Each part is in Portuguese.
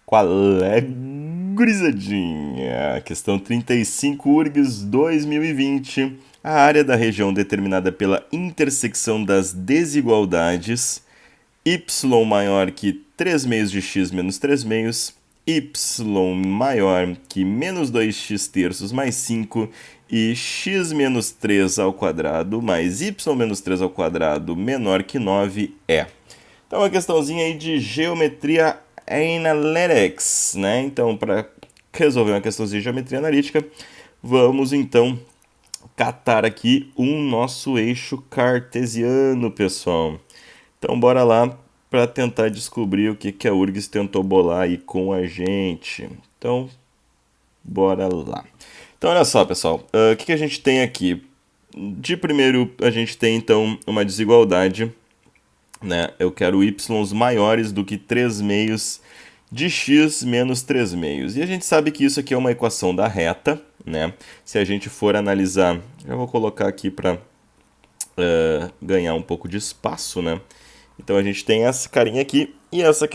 Qual é, gurizadinha? Questão 35, URGS 2020. A área da região determinada pela intersecção das desigualdades y maior que 3 meios de x menos 3 meios, y maior que menos 2x terços mais 5 e x menos 3 ao quadrado mais y menos 3 ao quadrado menor que 9 é. Então, uma questãozinha aí de geometria analytics, né? Então, para resolver uma questãozinha de geometria analítica, vamos então catar aqui nosso eixo cartesiano, pessoal. Então, bora lá para tentar descobrir o que a URGS tentou bolar aí com a gente. Então, bora lá. Então, olha só, pessoal, o que a gente tem aqui? De primeiro, a gente tem então uma desigualdade, né? Eu quero y's maiores do que 3 meios de x menos 3 meios. E a gente sabe que isso aqui é uma equação da reta, né? Se a gente for analisar, já vou colocar aqui para ganhar um pouco de espaço, né? Então a gente tem essa carinha aqui e essa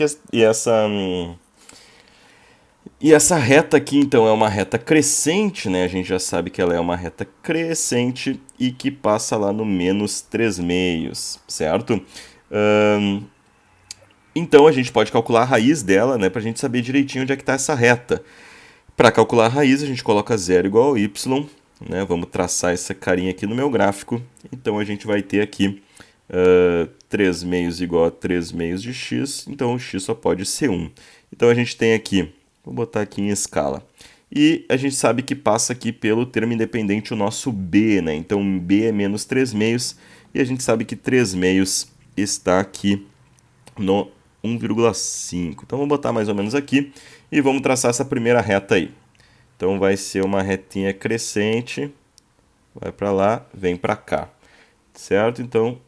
reta aqui, então, é uma reta crescente, né? A gente já sabe que ela é uma reta crescente e que passa lá no menos 3 meios, certo? Então a gente pode calcular a raiz dela, né? Para a gente saber direitinho onde é que está essa reta. Para calcular a raiz, a gente coloca zero igual ao y, né? Vamos traçar essa carinha aqui no meu gráfico. Então a gente vai ter aqui 3 meios igual a 3 meios de x, então o x só pode ser 1. Então a gente tem aqui, vou botar aqui em escala. E a gente sabe que passa aqui pelo termo independente o nosso b, né? Então b é menos 3 meios, e a gente sabe que 3 meios está aqui no 1,5. Então vamos botar mais ou menos aqui e vamos traçar essa primeira reta aí. Então vai ser uma retinha crescente, vai para lá, vem para cá, certo? Então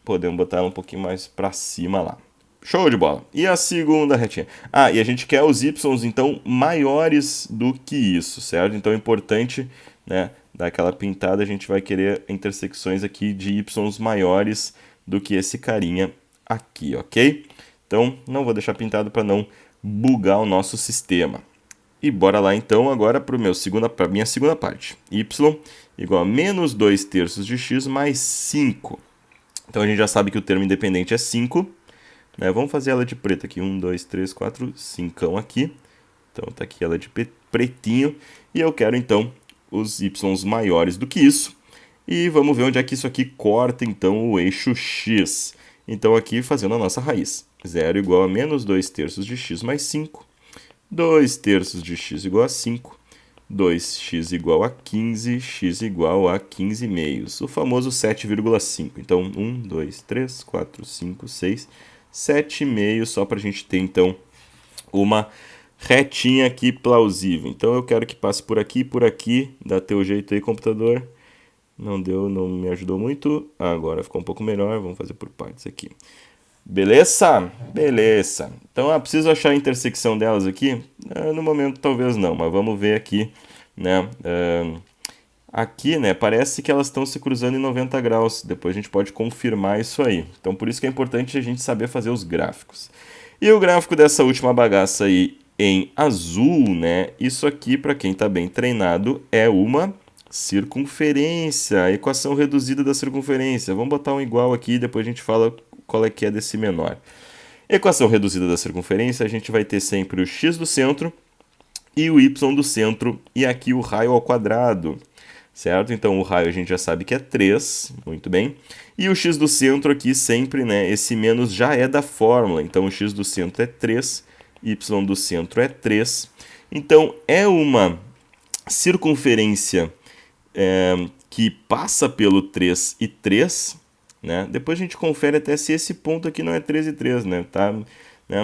podemos botar ela um pouquinho mais para cima lá. Show de bola. E a segunda retinha? Ah, e a gente quer os y's, então, maiores do que isso, certo? Então é importante, né, dar aquela pintada, a gente vai querer intersecções aqui de y's maiores do que esse carinha aqui, ok? Então, não vou deixar pintado para não bugar o nosso sistema. E bora lá então agora para a minha segunda parte. Y igual a menos 2 terços de x mais 5. Então a gente já sabe que o termo independente é 5. Né? Vamos fazer ela de preto aqui. 1, 2, 3, 4, 5 aqui. Então tá aqui ela de pretinho. E eu quero então os y's maiores do que isso. E vamos ver onde é que isso aqui corta então o eixo x. Então aqui fazendo a nossa raiz. 0 igual a menos 2 terços de x mais 5. 2 terços de x igual a 5. 2x igual a 15, x igual a 15 meios. O famoso 7,5. Então, 1, 2, 3, 4, 5, 6, 7 meios, só para a gente ter, então, uma retinha aqui plausível. Então, eu quero que passe por aqui e por aqui. Dá teu jeito aí, computador. Não deu, não me ajudou muito. Agora ficou um pouco melhor. Vamos fazer por partes aqui. Beleza? Beleza. Então, preciso achar a intersecção delas aqui? No momento, talvez não, mas vamos ver aqui, né? Aqui, né, parece que elas estão se cruzando em 90 graus. Depois a gente pode confirmar isso aí. Então, por isso que é importante a gente saber fazer os gráficos. E o gráfico dessa última bagaça aí em azul, né? Isso aqui, para quem está bem treinado, é uma circunferência, a equação reduzida da circunferência. Vamos botar um igual aqui e depois a gente fala qual é que é desse menor. Equação reduzida da circunferência, a gente vai ter sempre o x do centro e o y do centro, e aqui o raio ao quadrado, certo? Então o raio a gente já sabe que é 3, muito bem. E o x do centro aqui sempre, né, esse menos já é da fórmula, então o x do centro é 3, y do centro é 3. Então é uma circunferência que passa pelo 3 e 3, né? Depois a gente confere até se esse ponto aqui não é 3 e 3, né? Tá? Né?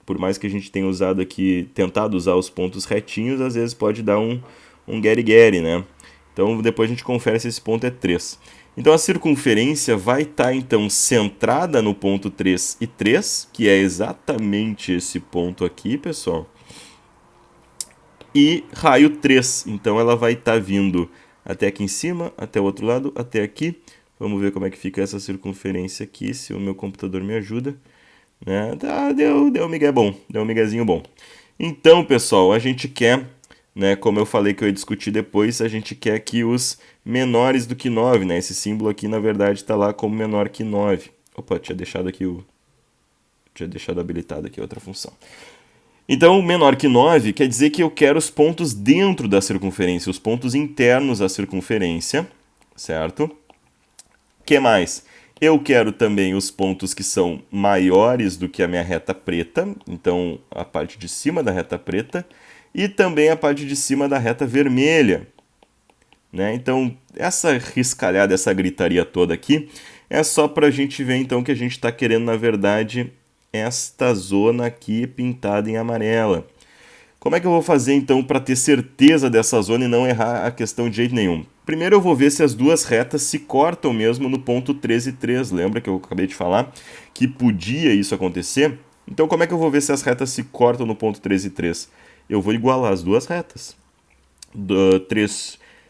Por mais que a gente tenha usado aqui, tentado usar os pontos retinhos, às vezes pode dar um gueri-gueri, né? Então depois a gente confere se esse ponto é 3. Então a circunferência vai estar então centrada no ponto 3 e 3, que é exatamente esse ponto aqui, pessoal. E raio 3, então ela vai estar vindo até aqui em cima, até o outro lado, até aqui. Vamos ver como é que fica essa circunferência aqui, se o meu computador me ajuda. né? Tá, deu um migué bom, deu um miguezinho bom. Então, pessoal, a gente quer, né, como eu falei que eu ia discutir depois, a gente quer que os menores do que 9, né? Esse símbolo aqui, na verdade, está lá como menor que 9. Opa, tinha deixado aqui tinha deixado habilitado aqui outra função. Então, menor que 9 quer dizer que eu quero os pontos dentro da circunferência, os pontos internos à circunferência, certo? Que mais? Eu quero também os pontos que são maiores do que a minha reta preta, então a parte de cima da reta preta, e também a parte de cima da reta vermelha, né? Então, essa riscalhada, essa gritaria toda aqui, é só para a gente ver então que a gente está querendo, na verdade, esta zona aqui pintada em amarela. Como é que eu vou fazer então para ter certeza dessa zona e não errar a questão de jeito nenhum? Primeiro eu vou ver se as duas retas se cortam mesmo no ponto 13 e 3. Lembra que eu acabei de falar que podia isso acontecer? Então como é que eu vou ver se as retas se cortam no ponto 13 e 3? Eu vou igualar as duas retas.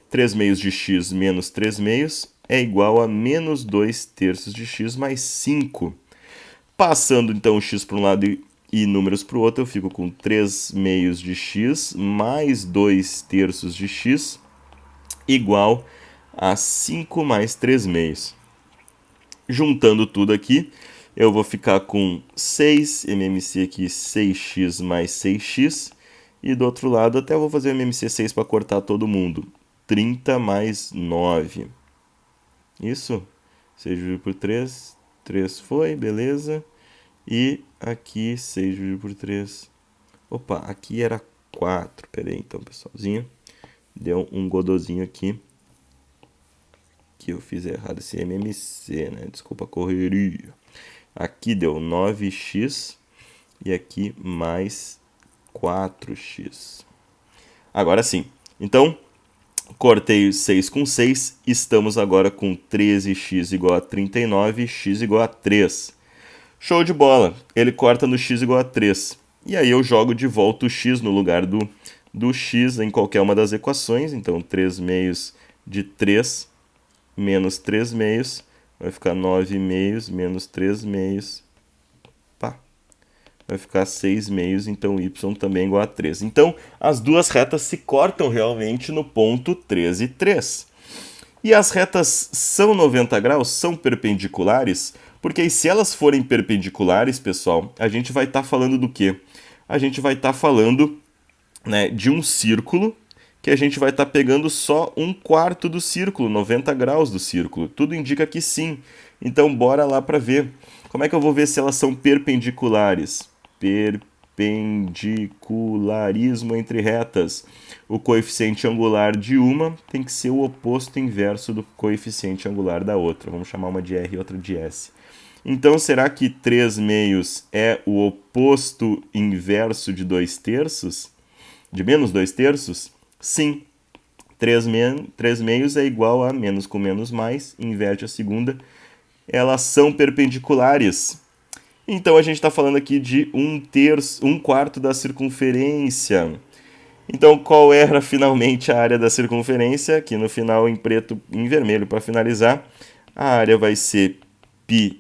3 meios de x menos 3 meios é igual a menos 2 terços de x mais 5. Passando então o x para um lado e números para o outro, eu fico com 3 meios de x mais 2 terços de x igual a 5 mais 3 meios. Juntando tudo aqui, eu vou ficar com 6 MMC aqui, 6x mais 6x. E do outro lado, até eu vou fazer MMC 6 para cortar todo mundo. 30 mais 9. Isso? 6 dividido por 3. 3 foi, beleza. E aqui 6 dividido por 3. Opa, aqui era 4. Pera aí então, pessoalzinho. Deu um godozinho aqui. Que eu fiz errado esse MMC, né? Desculpa a correria. Aqui deu 9x. E aqui mais 4x. Agora sim. Então, cortei 6 com 6. Estamos agora com 13x igual a 39 e x igual a 3. Show de bola. Ele corta no x igual a 3. E aí eu jogo de volta o x no lugar do x em qualquer uma das equações. Então, 3 meios de 3 menos 3 meios vai ficar 9 meios menos 3 meios. Pá. Vai ficar 6 meios, então y também é igual a 3. Então, as duas retas se cortam realmente no ponto 13 e 3. E as retas são 90 graus, são perpendiculares, porque se elas forem perpendiculares, pessoal, a gente vai estar falando do quê? A gente vai estar falando, né, de um círculo, que a gente vai estar pegando só 1/4 do círculo, 90 graus do círculo. Tudo indica que sim. Então, bora lá para ver. Como é que eu vou ver se elas são perpendiculares? Perpendicularismo entre retas. O coeficiente angular de uma tem que ser o oposto inverso do coeficiente angular da outra. Vamos chamar uma de R e outra de S. Então, será que 3 meios é o oposto inverso de 2 terços? De menos 2 terços? Sim. 3 meios é igual a menos com menos mais, inverte a segunda. Elas são perpendiculares. Então, a gente está falando aqui de 1/4 da circunferência. Então, qual era finalmente a área da circunferência? Aqui no final, em preto e em vermelho, para finalizar, a área vai ser πr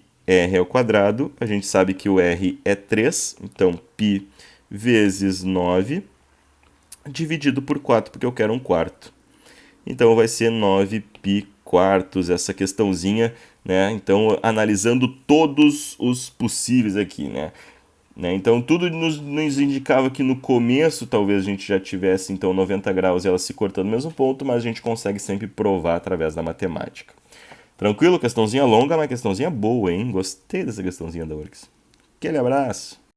ao quadrado. A gente sabe que o r é 3, então π vezes 9, dividido por 4, porque eu quero 1/4. Então, vai ser 9π quartos, essa questãozinha, né? Então, analisando todos os possíveis aqui, né? Então, tudo nos indicava que no começo talvez a gente já tivesse então 90 graus e ela se cortando no mesmo ponto, mas a gente consegue sempre provar através da matemática. Tranquilo? Questãozinha longa, mas questãozinha boa, hein? Gostei dessa questãozinha da URGS. Aquele abraço!